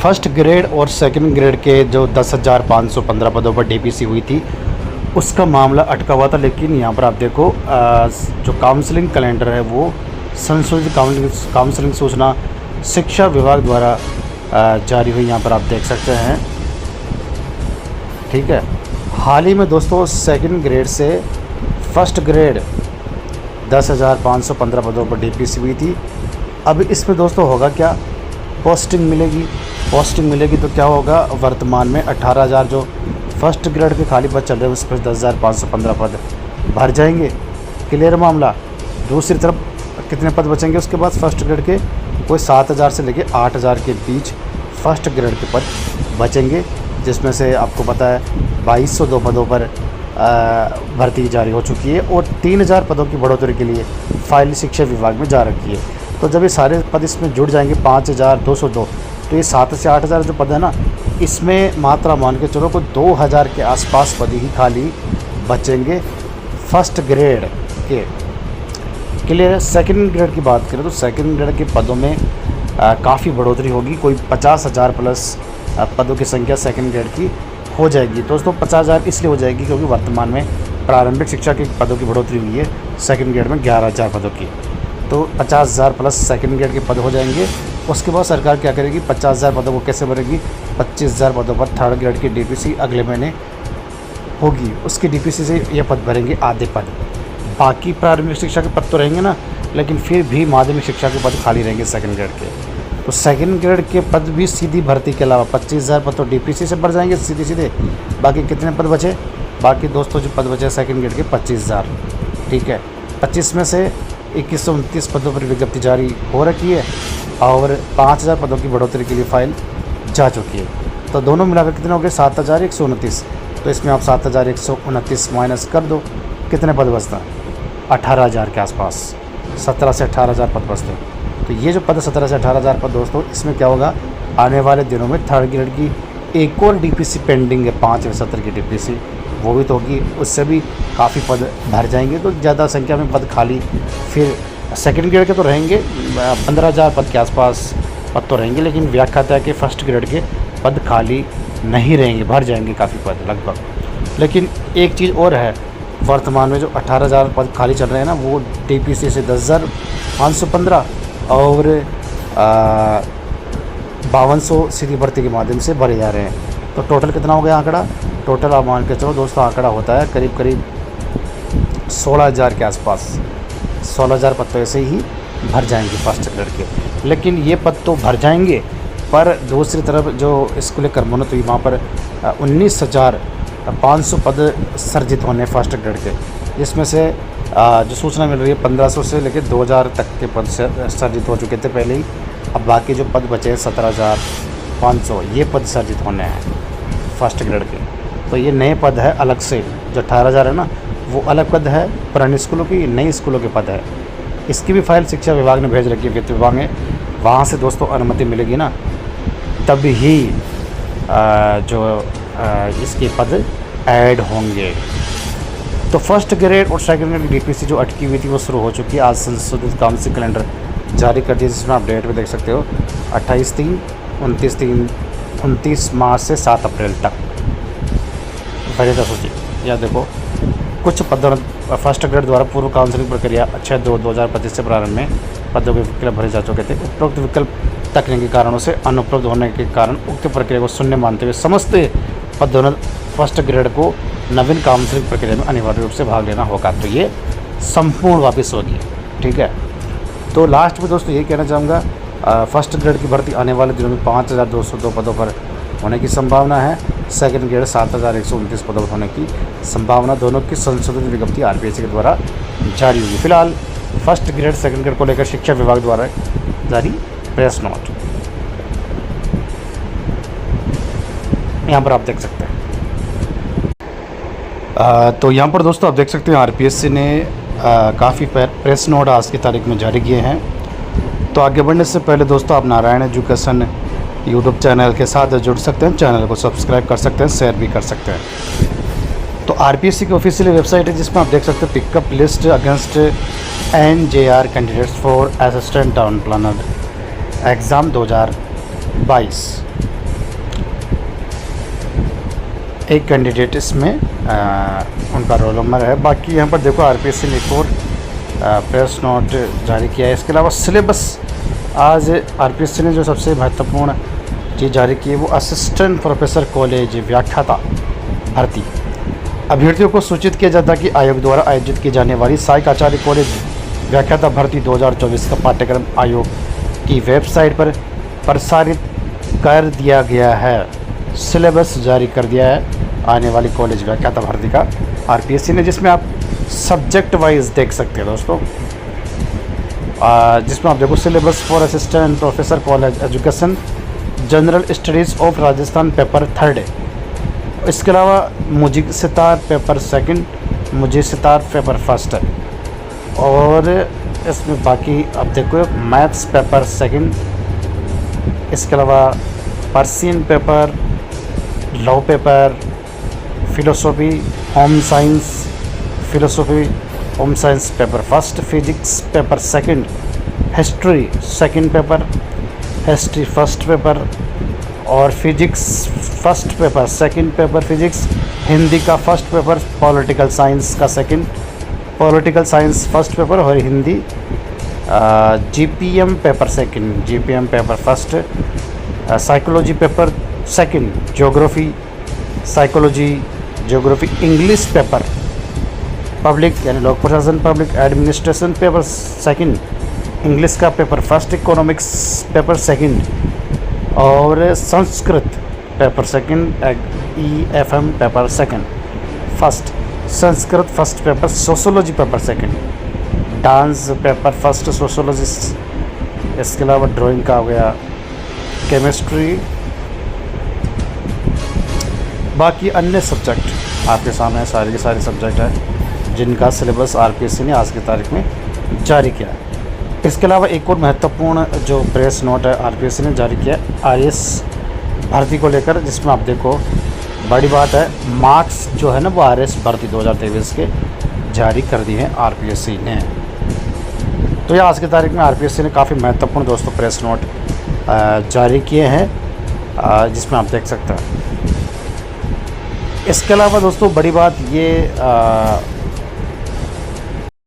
First grade और second grade के जो 10,515 पदों पर डीपीसी हुई थी उसका मामला अटका हुआ था। लेकिन यहाँ पर आप देखो जो काउंसलिंग कैलेंडर है वो संशोधित काउंसलिंग सूचना शिक्षा विभाग द्वारा जारी हुई, यहाँ पर आप देख सकते हैं। ठीक है, हाल ही में दोस्तों सेकंड ग्रेड से फर्स्ट ग्रेड 10,515 पदों पर डीपीसी हुई थी। अब इसमें दोस्तों होगा क्या, पोस्टिंग मिलेगी तो क्या होगा, वर्तमान में 18,000 जो फर्स्ट ग्रेड के खाली पद चल रहे हैं उस पर 10,515 पद भर जाएंगे। क्लियर मामला। दूसरी तरफ कितने पद बचेंगे उसके बाद फर्स्ट ग्रेड के, कोई 7,000 से लेके 8,000 के बीच फर्स्ट ग्रेड के पद बचेंगे, जिसमें से आपको पता है 2,202 पदों पर भर्ती जारी हो चुकी है और 3,000 पदों की बढ़ोतरी के लिए फाइल शिक्षा विभाग में जा रखी है। तो जब ये सारे पद इसमें जुड़ जाएंगे 5,202, तो ये 7 से 8,000 जो पद है ना, इसमें मात्रा मान के चलो कोई 2,000 के आसपास पद ही खाली बचेंगे फर्स्ट ग्रेड के। क्लियर है। सेकंड ग्रेड की बात करें तो सेकंड ग्रेड के पदों में काफ़ी बढ़ोतरी होगी, कोई 50,000 प्लस पदों की संख्या सेकंड ग्रेड की हो जाएगी। दोस्तों 50,000 इसलिए हो जाएगी क्योंकि वर्तमान में प्रारंभिक शिक्षा के पदों की बढ़ोतरी हुई है सेकंड ग्रेड में 11,000 पदों की, तो 50,000 प्लस सेकंड ग्रेड के पद हो जाएंगे। उसके बाद सरकार क्या करेगी, 50,000 पदों को कैसे भरेगी, 25,000 पदों पर थर्ड ग्रेड की डीपीसी अगले महीने होगी, उसकी डीपीसी से ये पद भरेंगे आधे पद। बाकी प्रारंभिक शिक्षा के पद तो रहेंगे ना, लेकिन फिर भी माध्यमिक शिक्षा के पद खाली रहेंगे सेकंड ग्रेड के। तो सेकंड ग्रेड के पद भी सीधी भर्ती के अलावा 25,000 पद तो डीपीसी से भर जाएंगे सीधे। बाकी कितने पद बचे, बाकी दोस्तों जो पद बचे सेकंड ग्रेड के 25,000। ठीक है, 25 में से 2129 पदों पर विज्ञप्ति जारी हो रखी है और 5,000 पदों की बढ़ोतरी के लिए फाइल जा चुकी है। तो दोनों मिलाकर कितने हो गए, 7,129। तो इसमें आप 7,129 माइनस कर दो, कितने पद बचता है, 18,000 के आसपास, 17 से 18,000 पद बचते हैं। तो ये जो पद 17 से 18,000 पद दोस्तों, इसमें क्या होगा, आने वाले दिनों में थर्ड ग्रेड की एक और डीपीसी पेंडिंग है, 5वें सत्र की डीपीसी, वो भी तो होगी, उससे भी काफ़ी पद भर जाएंगे। तो ज़्यादा संख्या में पद खाली फिर सेकंड ग्रेड के तो रहेंगे, 15,000 पद के आसपास पद तो रहेंगे, लेकिन व्याख्याता के फर्स्ट ग्रेड के पद खाली नहीं रहेंगे, भर जाएंगे काफ़ी पद लगभग। लेकिन एक चीज़ और है, वर्तमान में जो 18,000 पद खाली चल रहे हैं ना, वो डीपीसी से 10,515 और 5200 सीधी भर्ती के माध्यम से भरे जा रहे हैं। तो टोटल कितना हो गया आंकड़ा, टोटल आप मान के चलो दोस्तों, आंकड़ा होता है करीब 16,000 के आसपास। 16,000 पद तो ऐसे ही भर जाएंगे फर्स्ट ग्रेड के। लेकिन ये पद तो भर जाएंगे, पर दूसरी तरफ जो स्कूलें क्रमोन्नत हुई वहाँ पर 19,500 पद सर्जित होने फर्स्ट ग्रेड के, जिसमें से जो सूचना मिल रही है 1,500 से लेकर 2,000 तक के पद सर्जित हो चुके थे पहले ही। अब बाकी जो पद बचे हैं 17,500, ये पद सर्जित होने हैं फर्स्ट ग्रेड के। तो ये नए पद है अलग से, जो 18,000 है ना, वो अलग पद है, पुराने स्कूलों की, नई स्कूलों के पद है। इसकी भी फाइल शिक्षा विभाग ने भेज रखी है वित्त विभाग में, वहाँ से दोस्तों अनुमति मिलेगी ना, तब ही इसके पद ऐड होंगे। तो फर्स्ट ग्रेड और सेकंड ग्रेड की डीपीसी जो अटकी हुई थी वो शुरू हो चुकी है। आज संशोधित काउंसिल कैलेंडर जारी कर दिया, जिसमें आप डेट में देख सकते हो 28/3, 29/3, 29 मार्च से 7 अप्रैल तक वैधता सूची। या देखो कुछ पदों फर्स्ट ग्रेड द्वारा पूर्व काउंसलिंग प्रक्रिया 6/2/2025 से प्रारंभ में पदों के विकल्प भरे जा चुके थे। उपरोक्त विकल्प तकनीकी कारणों से अनुपलब्ध होने के कारण उक्त प्रक्रिया को शून्य मानते हुए समस्त पदोन्नत फर्स्ट ग्रेड को नवीन काउंसलिंग प्रक्रिया में अनिवार्य रूप से भाग लेना होगा। तो ये संपूर्ण वापस होगी। ठीक है, तो लास्ट में दोस्तों ये कहना चाहूँगा, फर्स्ट ग्रेड की भर्ती आने वाले दिनों में 5,202 पदों पर होने की संभावना है। सेकंड ग्रेड 7,129 पदों पर होने की संभावना, दोनों की संशोधित विज्ञप्ति आरपीएससी के द्वारा जारी होगी। फिलहाल फर्स्ट ग्रेड सेकंड ग्रेड को लेकर शिक्षा विभाग द्वारा जारी प्रेस नोट यहाँ पर आप देख सकते हैं। तो यहाँ पर दोस्तों आप देख सकते हैं आरपीएससी ने काफ़ी प्रेस नोट आज की तारीख में जारी किए हैं। तो आगे बढ़ने से पहले दोस्तों आप नारायण एजुकेशन यूट्यूब चैनल के साथ जुड़ सकते हैं, चैनल को सब्सक्राइब कर सकते हैं, शेयर भी कर सकते हैं। तो आरपीएससी की ऑफिशियल वेबसाइट है, जिसमें आप देख सकते हैं pickup list against NJR candidates for assistant town planner exam 2022। एक कैंडिडेट इसमें उनका रोल नंबर है। बाकी यहाँ पर देखो आरपीएससी ने एक और प्रेस नोट जारी किया है। इसके अलावा सिलेबस आज आरपीएससी ने जो सबसे महत्वपूर्ण चीज़ जारी की है वो असिस्टेंट प्रोफेसर कॉलेज व्याख्याता भर्ती। अभ्यर्थियों को सूचित किया जाता है कि आयोग द्वारा आयोजित की जाने वाली सहायक आचार्य कॉलेज व्याख्याता भर्ती 2024 का पाठ्यक्रम आयोग की वेबसाइट पर प्रसारित कर दिया गया है। सिलेबस जारी कर दिया है आने वाली कॉलेज व्याख्याता भर्ती का आरपीएससी ने, जिसमें आप सब्जेक्ट वाइज देख सकते हैं दोस्तों। जिसमें आप देखो syllabus for assistant professor college education general studies of Rajasthan paper 3 है। इसके अलावा मुझे सितार पेपर 2, मुझे सितार पेपर 1 है। और इसमें बाकी आप देखो मैथ्स पेपर 2, इसके अलावा Persian paper, law paper, philosophy home science, philosophy home science paper 1, physics paper 2, history 2nd paper, history 1st paper और physics 1st paper, 2nd paper physics, Hindi का 1st पेपर, पॉलिटिकल साइंस का 2nd, political science 1st paper और Hindi GPM paper 2nd, GPM paper 1st, psychology paper 2nd, geography psychology geography, English paper public यानी लोक प्रशासन public administration paper 2nd, English का paper 1st, economics paper 2nd और Sanskrit paper 2nd, EFM paper 2nd, 1st, Sanskrit 1st paper, sociology paper 2nd, dance paper 1st, sociology. इसके अलावा drawing का हो गया, केमिस्ट्री, बाकी अन्य सब्जेक्ट आपके सामने सारे के सारे सब्जेक्ट हैं जिनका सिलेबस आरपीएससी ने आज की तारीख में जारी किया है। इसके अलावा एक और महत्वपूर्ण जो प्रेस नोट है आरपीएससी ने जारी किया आरएएस भर्ती को लेकर, जिसमें आप देखो बड़ी बात है, मार्क्स जो है ना वो आरएएस भर्ती 2023 के जारी कर दिए हैं आरपीएससी ने। तो ये आज की तारीख में आरपीएससी ने काफ़ी महत्वपूर्ण दोस्तों प्रेस नोट जारी किए हैं, जिसमें आप देख सकते हैं। इसके अलावा दोस्तों बड़ी बात ये